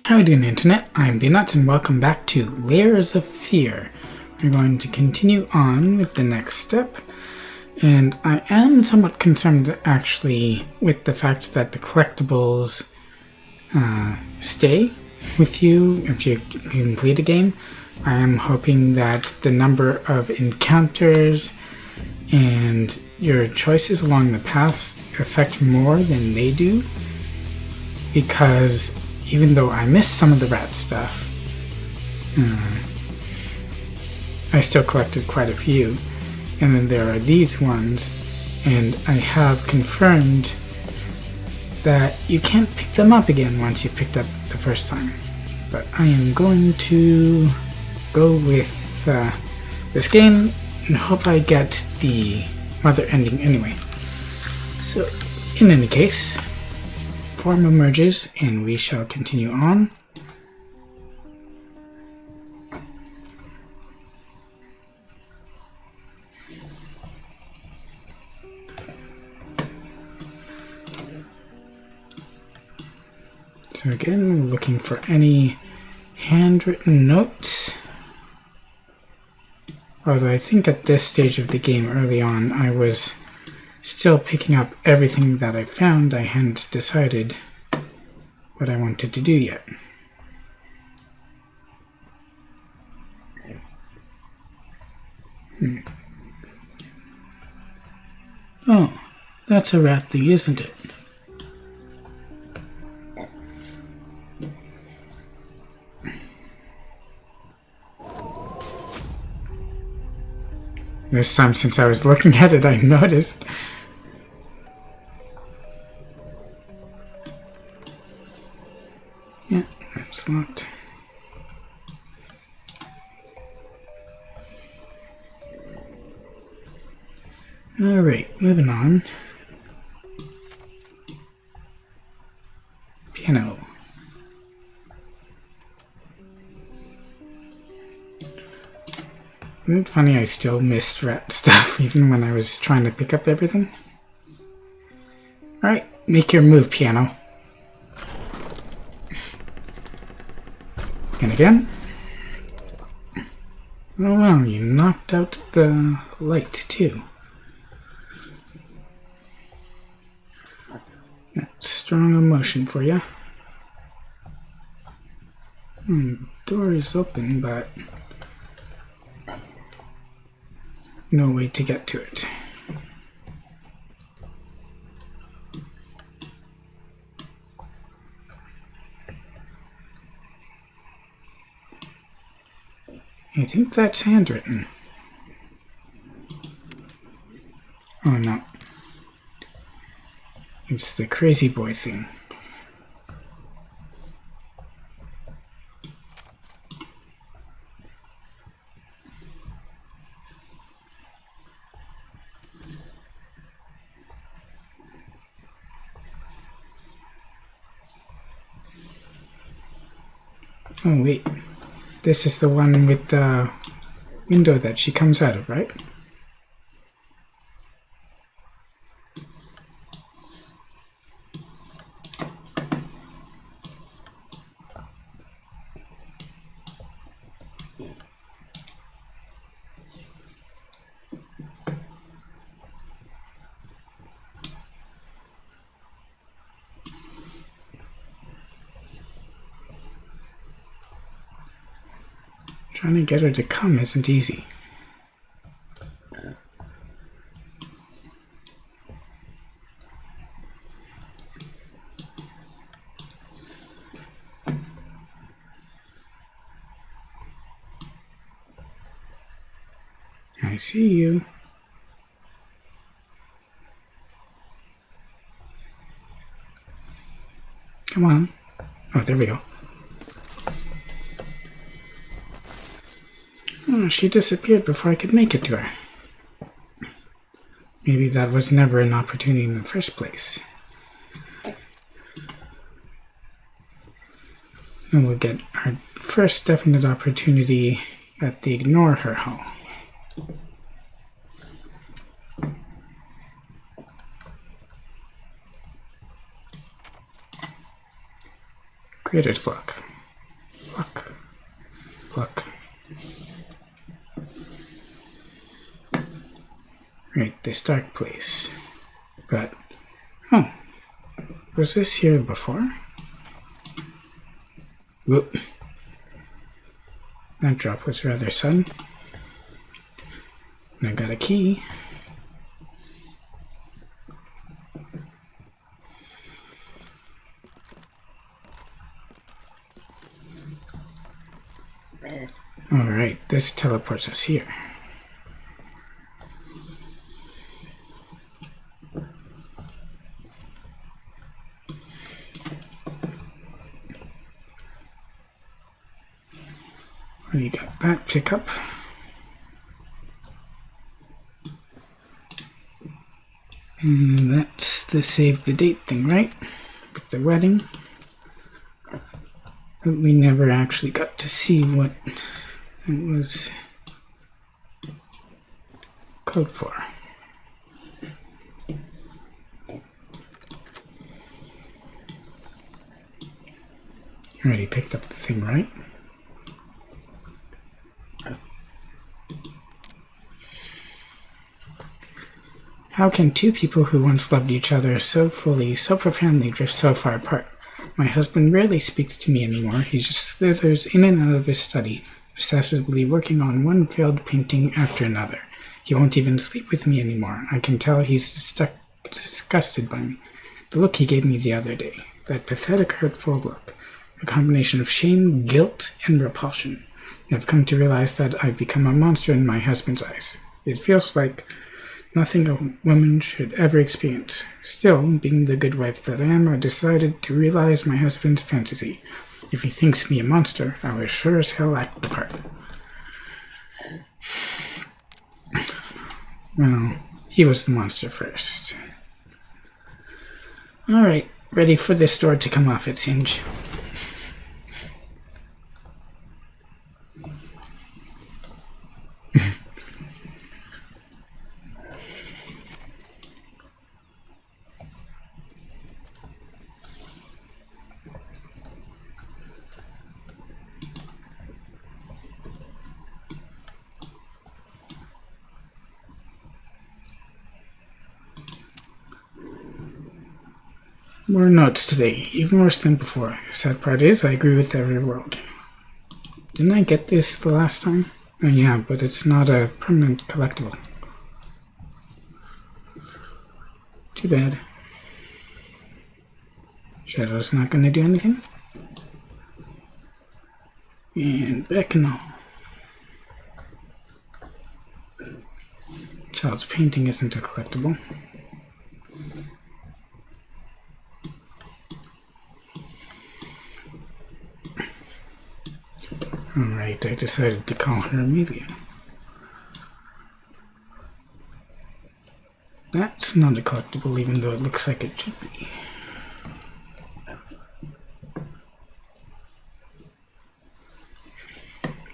How are you doing, Internet? I'm Nuts, and welcome back to Layers of Fear. We're going to continue on with the next step, and I am somewhat concerned actually with the fact that the collectibles stay with you if you complete a game. I am hoping that the number of encounters and your choices along the paths affect more than they do, because even though I missed some of the rat stuff, I still collected quite a few. And then there are these ones, and I have confirmed that you can't pick them up again once you picked up the first time. But I am going to go with this game and hope I get the mother ending anyway. So, in any case, form emerges and we shall continue on. So again, we're looking for any handwritten notes. Although I think at this stage of the game early on, I was still picking up everything that I found. I hadn't decided what I wanted to do yet. Oh, that's a rat thing, isn't it? This time, since I was looking at it, I noticed. Yeah, that's locked. Alright, moving on. Piano. Isn't it funny I still missed rat stuff even when I was trying to pick up everything? Alright, make your move, piano. And again. Oh wow, you knocked out the light too. That's strong emotion for you. Door is open, but no way to get to it. I think that's handwritten. Oh no. It's the crazy boy thing. Oh wait. This is the one with the window that she comes out of, right? Trying to get her to come isn't easy. I see you. Come on. Oh, there we go. Oh, she disappeared before I could make it to her. Maybe that was never an opportunity in the first place. And we'll get our first definite opportunity at the ignore her hall. Creator's block. look. Right, this dark place. But, oh, was this here before? Whoop. That drop was rather sudden. And I got a key. Alright, this teleports us here. Well, you got that pickup. And that's the save the date thing, right? With the wedding. But we never actually got to see what it was code for. Already picked up the thing, right? How can two people who once loved each other so fully, so profoundly, drift so far apart? My husband rarely speaks to me anymore. He just slithers in and out of his study, obsessively working on one failed painting after another. He won't even sleep with me anymore. I can tell he's disgusted by me. The look he gave me the other day, that pathetic, hurtful look, a combination of shame, guilt, and repulsion. I've come to realize that I've become a monster in my husband's eyes. It feels like nothing a woman should ever experience. Still, being the good wife that I am, I decided to realize my husband's fantasy. If he thinks me a monster, I will sure as hell act the part. Well, he was the monster first. Alright, ready for this door to come off, it seems. More notes today, even worse than before. Sad part is, I agree with every word. Didn't I get this the last time? Oh yeah, but it's not a permanent collectible. Too bad. Shadow's not going to do anything. And back in the hall. Child's painting isn't a collectible. Alright, I decided to call her Amelia. That's not a collectible, even though it looks like it should be.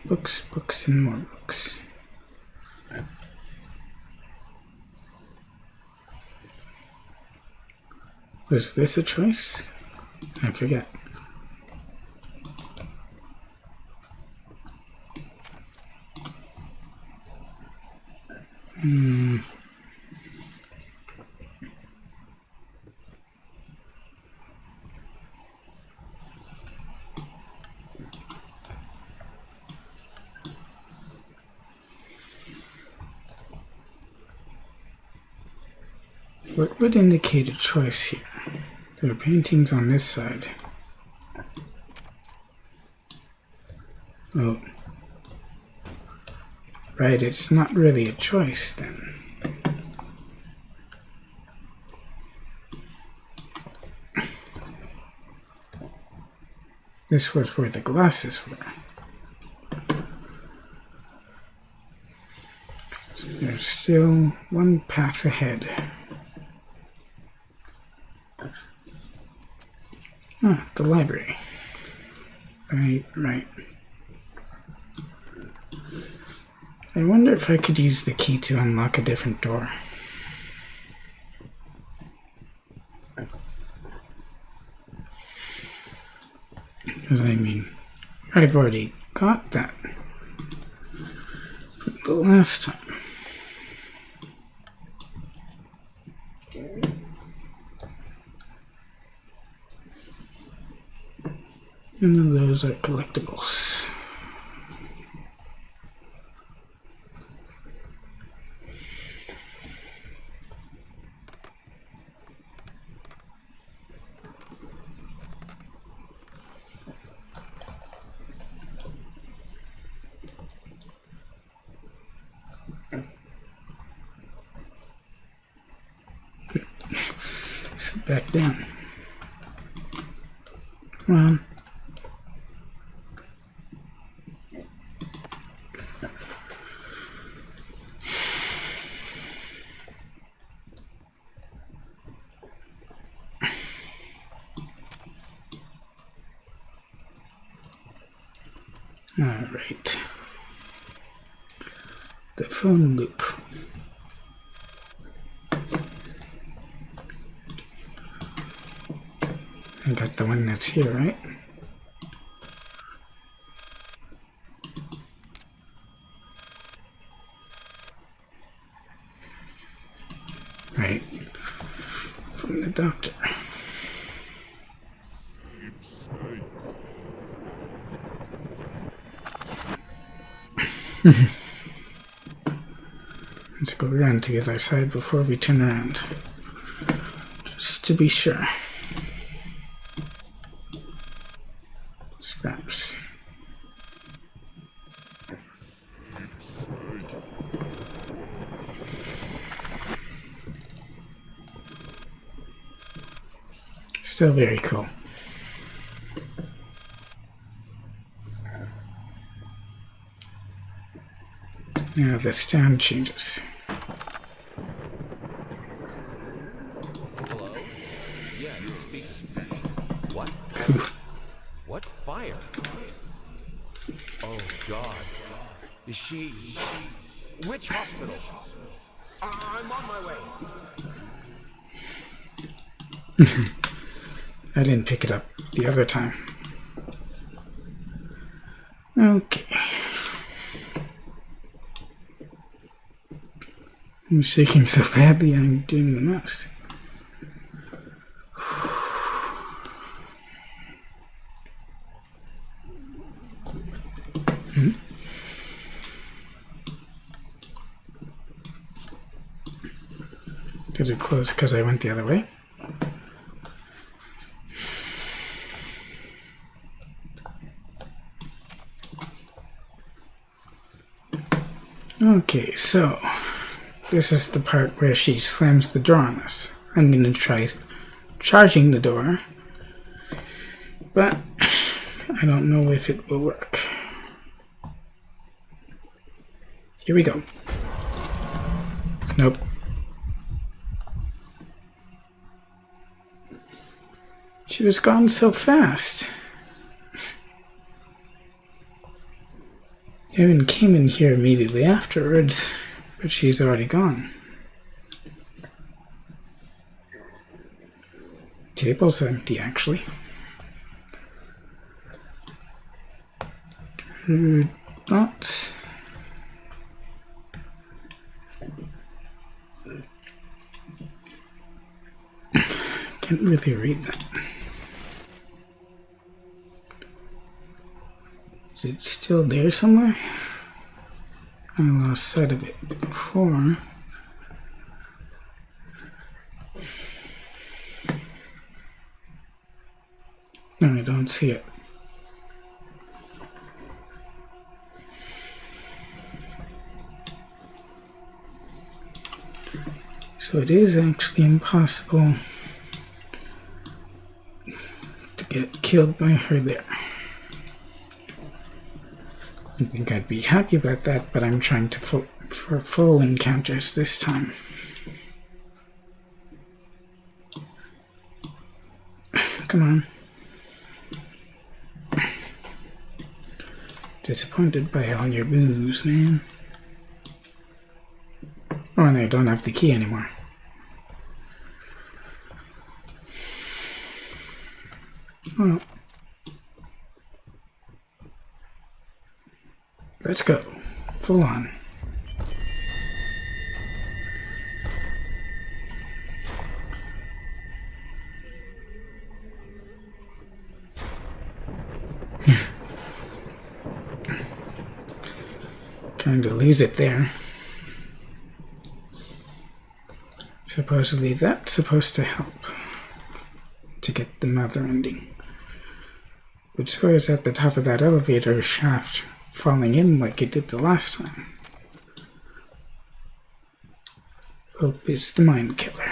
Books, books, and more books. Was this a choice? I forget. What would indicate a choice here? There are paintings on this side. Oh. Right, it's not really a choice then. This was where the glasses were. So there's still one path ahead. Ah, the library. Right. I wonder if I could use the key to unlock a different door. Because I mean, I've already got that from the last time. And then those are collectibles. Sit back down. Come on. Alright. The phone loop. I got the one that's here, right? Right. From the doctor. Let's go around to the other side before we turn around. Just to be sure. Scraps. Still very cool. Now the sound changes. Hello? Yeah, you're speaking. What? What fire? Oh God. Is she... Which hospital? I'm on my way. I didn't pick it up the other time. Okay. I'm shaking so badly I'm doing the most. Did it close because I went the other way? Okay, so this is the part where she slams the door on us. I'm going to try charging the door, but I don't know if it will work. Here we go. Nope. She was gone so fast. Evan came in here immediately afterwards, but she's already gone. Table's empty, actually. Thoughts? Can't really read that. Is it still there somewhere? I lost sight of it before. No, I don't see it. So it is actually impossible to get killed by her there. I think I'd be happy about that, but I'm trying to for full encounters this time. Come on. Disappointed by all your booze, man. Oh, and I don't have the key anymore. Well. Let's go. Full on. Kind of lose it there. Supposedly that's supposed to help to get the mother ending. But so is at the top of that elevator shaft falling in like it did the last time. Hope is the mind killer.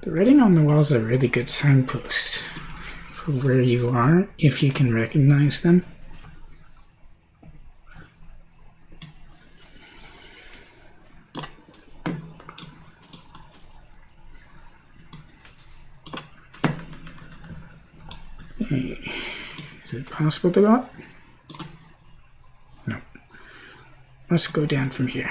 The writing on the walls are really good signposts for where you are, if you can recognize them. Hey, is it possible to go up? No. Let's go down from here.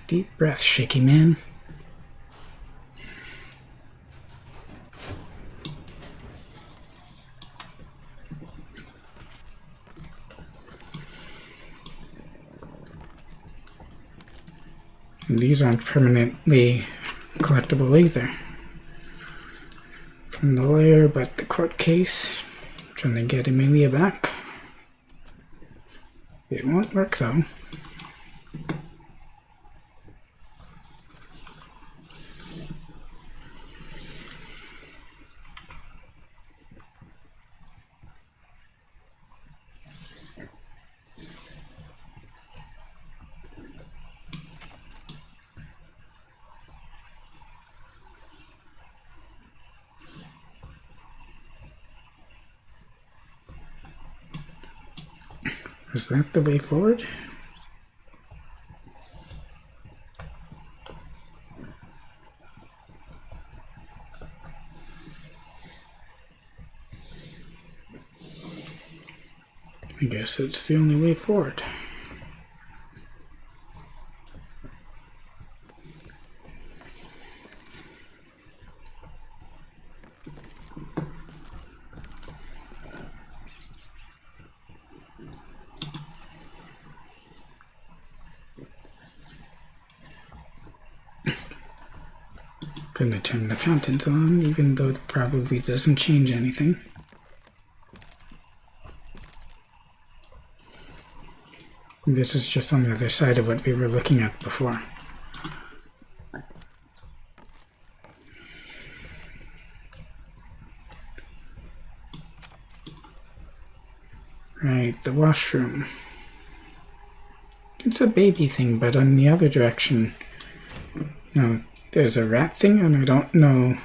Deep breath, shaky man. And these aren't permanently collectible either. From the lawyer, but the court case. Trying to get Amelia back. It won't work though. Is that the way forward? I guess it's the only way forward. Gonna turn the fountains on, even though it probably doesn't change anything. This is just on the other side of what we were looking at before. Right, the washroom. It's a baby thing, but on the other direction, no, there's a rat thing, and I don't know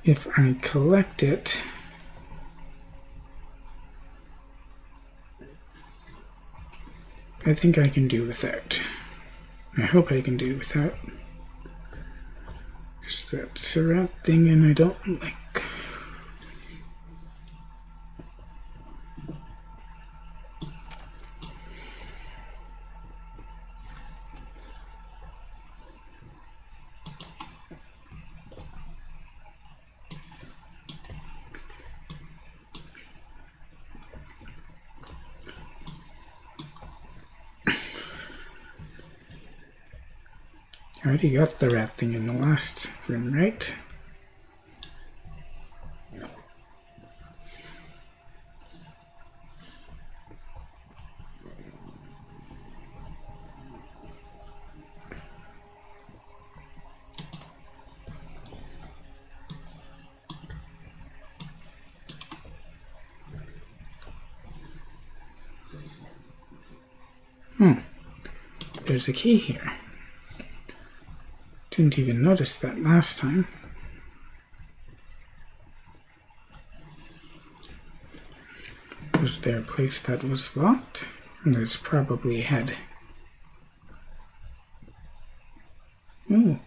if I collect it. I think I can do without. I hope I can do without. Because that's a rat thing, and I don't like. I already got the rat thing in the last room, right? There's a key here. Didn't even notice that last time. Was there a place that was locked? And there's probably a head. Oh,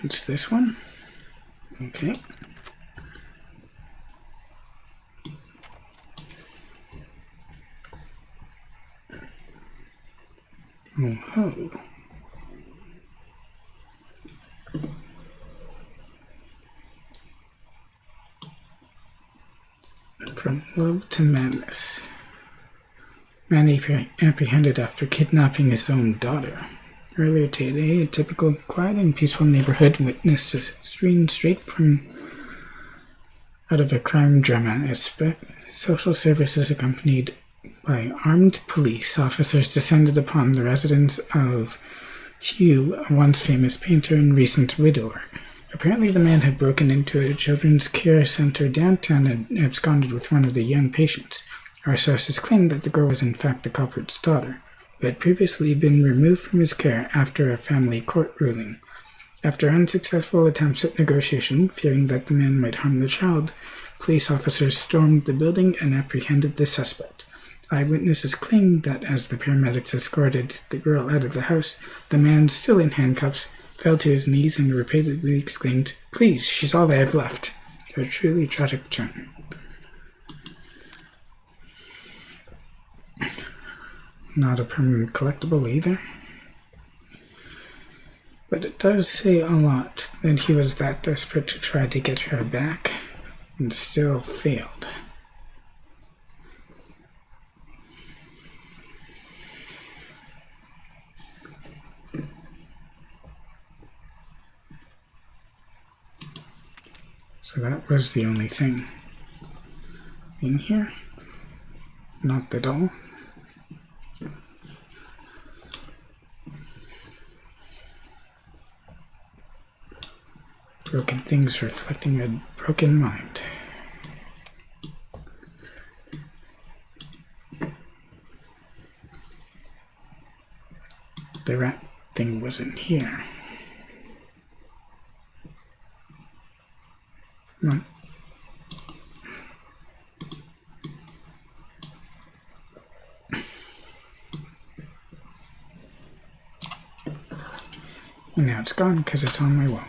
it's this one? Okay. Oh. From love to madness. Man apprehended after kidnapping his own daughter. Earlier today, a typical quiet and peaceful neighborhood witnessed a scene straight from out of a crime drama. Social services accompanied by armed police officers descended upon the residence of Hugh, a once famous painter and recent widower. Apparently the man had broken into a children's care center downtown and absconded with one of the young patients. Our sources claimed that the girl was in fact the culprit's daughter, who had previously been removed from his care after a family court ruling. After unsuccessful attempts at negotiation, fearing that the man might harm the child, police officers stormed the building and apprehended the suspect. Eyewitnesses claimed that as the paramedics escorted the girl out of the house, the man, still in handcuffs, fell to his knees and repeatedly exclaimed, "Please, she's all I have left." A truly tragic turn. Not a permanent collectible either. But it does say a lot that he was that desperate to try to get her back and still failed. So that was the only thing in here. Not the doll. Broken things reflecting a broken mind. The rat thing wasn't here. Come on. And now it's gone because it's on my wall.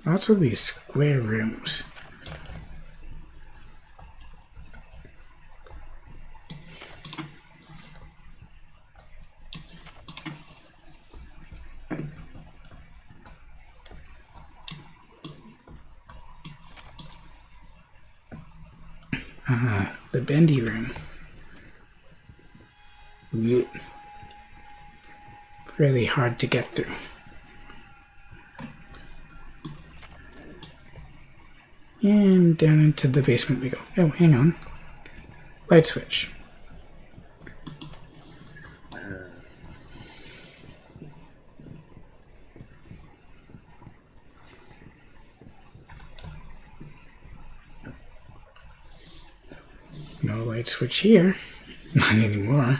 Lots of these square rooms. The bendy room. Really hard to get through. And down into the basement we go. Oh, hang on. Light switch. No light switch here. Not anymore.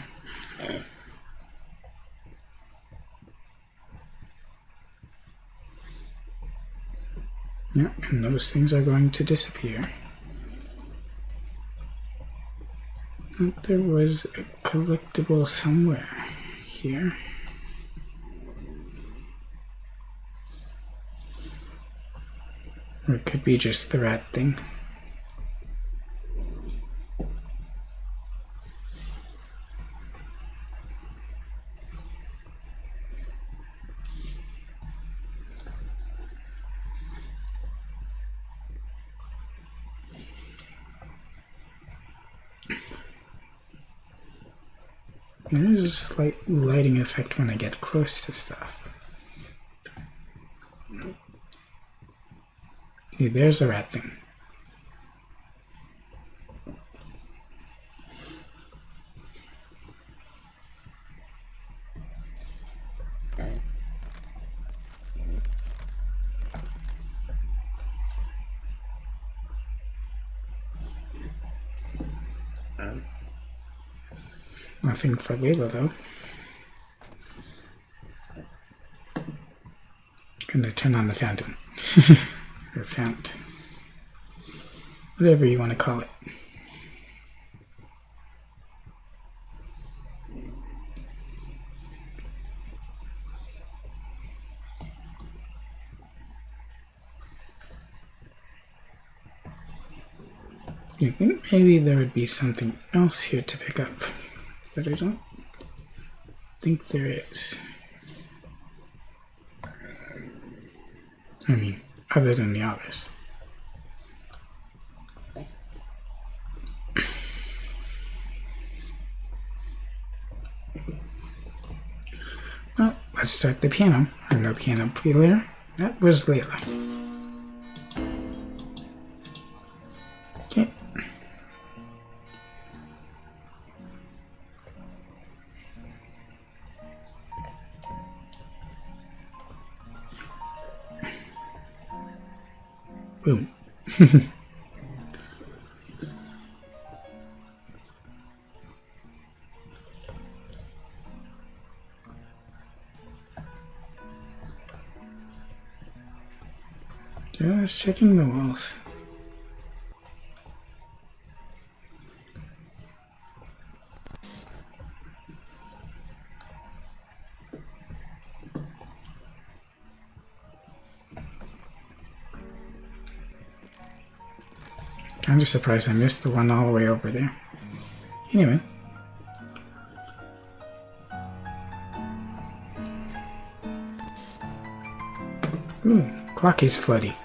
Yeah, and those things are going to disappear. Thought there was a collectible somewhere here. Or it could be just the rat thing. There's a slight lighting effect when I get close to stuff. Okay, there's a rat thing. Nothing for Leila, though. Gonna turn on the fountain. Or fount. Whatever you want to call it. You think maybe there would be something else here to pick up, but I don't think there is. I mean, other than the obvious. Well, let's start the piano. I'm no piano player. That was Leila. Okay. Boom. Just checking the walls. I'm just surprised I missed the one all the way over there. Anyway. Ooh, clock is floody.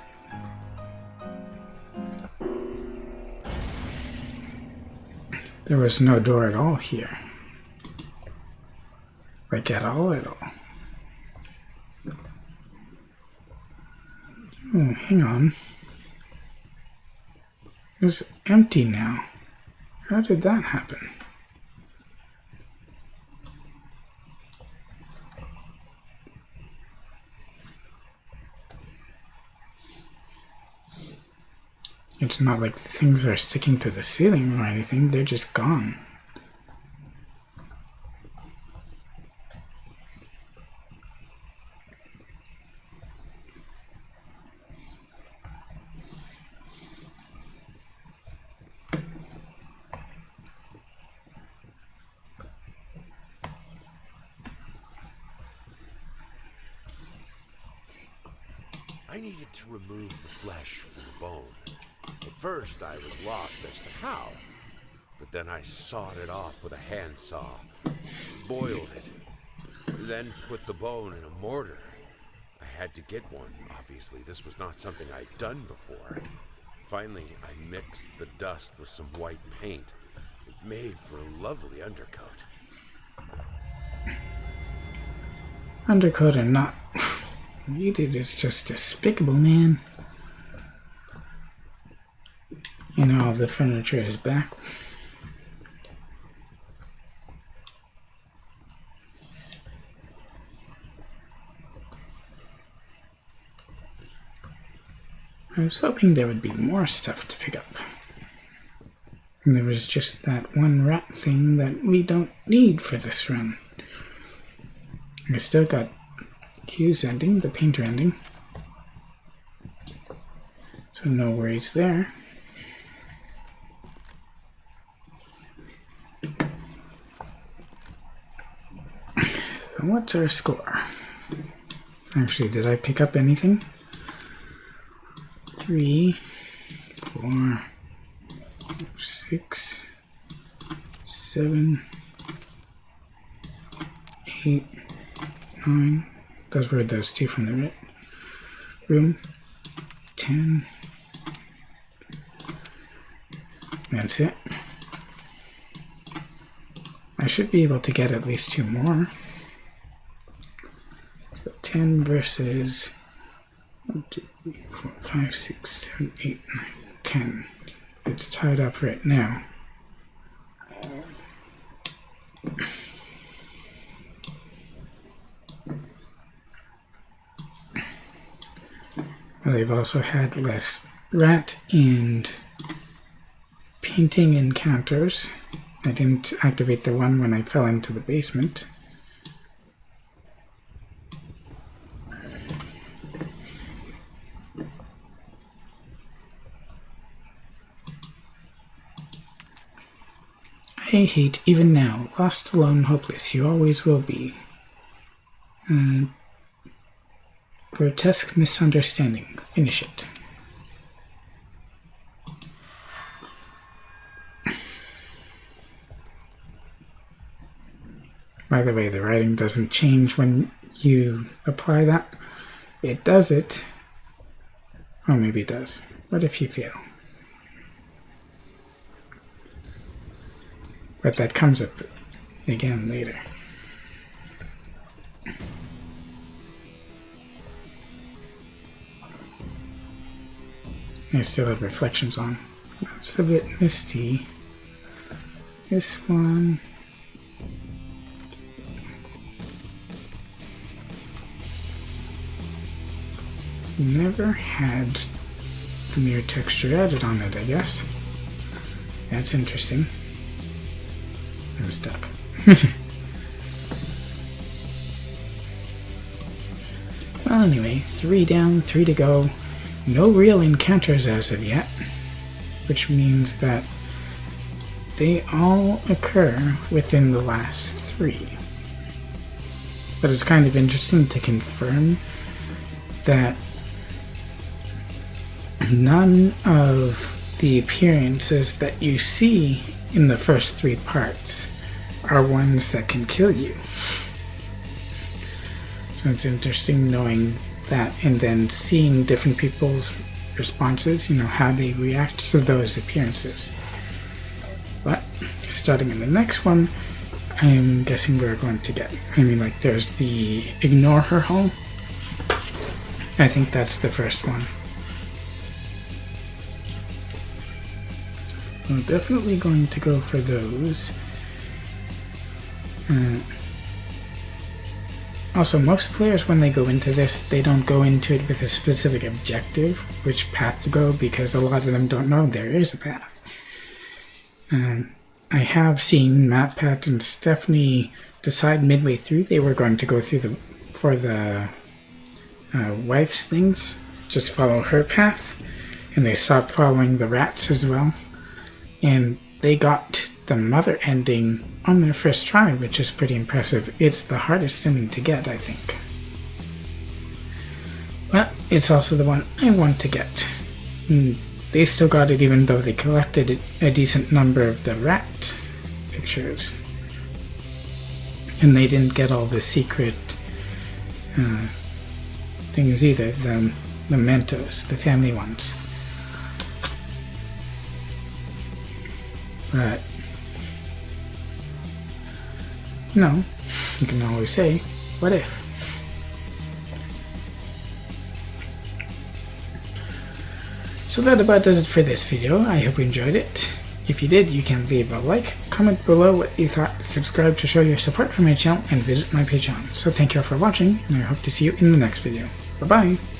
There was no door at all here. Like at all. Oh, hang on. It's empty now. How did that happen? It's not like the things are sticking to the ceiling or anything, they're just gone. I needed to remove the flesh from the bone. At first, I was lost as to how, but then I sawed it off with a handsaw, boiled it, then put the bone in a mortar. I had to get one. Obviously, this was not something I'd done before. Finally, I mixed the dust with some white paint. It made for a lovely undercoat. Undercoat or not, you did is just despicable, man. You know, all the furniture is back. I was hoping there would be more stuff to pick up. And there was just that one rat thing that we don't need for this run. I still got Q's ending, the painter ending. So no worries there. So what's our score? Actually, did I pick up anything? 3, 4, 6, 7, 8, 9. Those were those two from the room. 10. That's it. I should be able to get at least 2 more. So 10 versus 1, 2, 3, 4, 5, 6, 7, 8, 9, 10. It's tied up right now. Well, they've also had less rat and painting encounters. I didn't activate the one when I fell into the basement. I hate even now. Lost, alone, hopeless. You always will be. Grotesque misunderstanding. Finish it. By the way, the writing doesn't change when you apply that. It does it. Oh, maybe it does. What if you fail? But that comes up again later. I still have reflections on. That's a bit misty. This one. Never had the mirror texture added on it, I guess. That's interesting. I'm stuck. Well, anyway, 3 down, 3 to go. No real encounters as of yet, which means that they all occur within the last 3. But it's kind of interesting to confirm that none of the appearances that you see in the first 3 parts are ones that can kill you. So it's interesting knowing that and then seeing different people's responses, how they react to those appearances. But starting in the next one, I'm guessing we're going to get, there's the ignore her hole. I think that's the first one. I'm definitely going to go for those. Also, most players, when they go into this, they don't go into it with a specific objective, which path to go, because a lot of them don't know there is a path. I have seen Matt, Pat, and Stephanie decide midway through they were going to go through for the wife's things, just follow her path, and they stopped following the rats as well. And they got the mother ending on their first try, which is pretty impressive. It's the hardest ending to get, I think. But it's also the one I want to get. They still got it even though they collected a decent number of the rat pictures. And they didn't get all the secret things either, the mementos, the family ones. But, you can always say, what if? So that about does it for this video. I hope you enjoyed it. If you did, you can leave a like, comment below what you thought, subscribe to show your support for my channel, and visit my Patreon. So thank you all for watching, and I hope to see you in the next video. Bye-bye!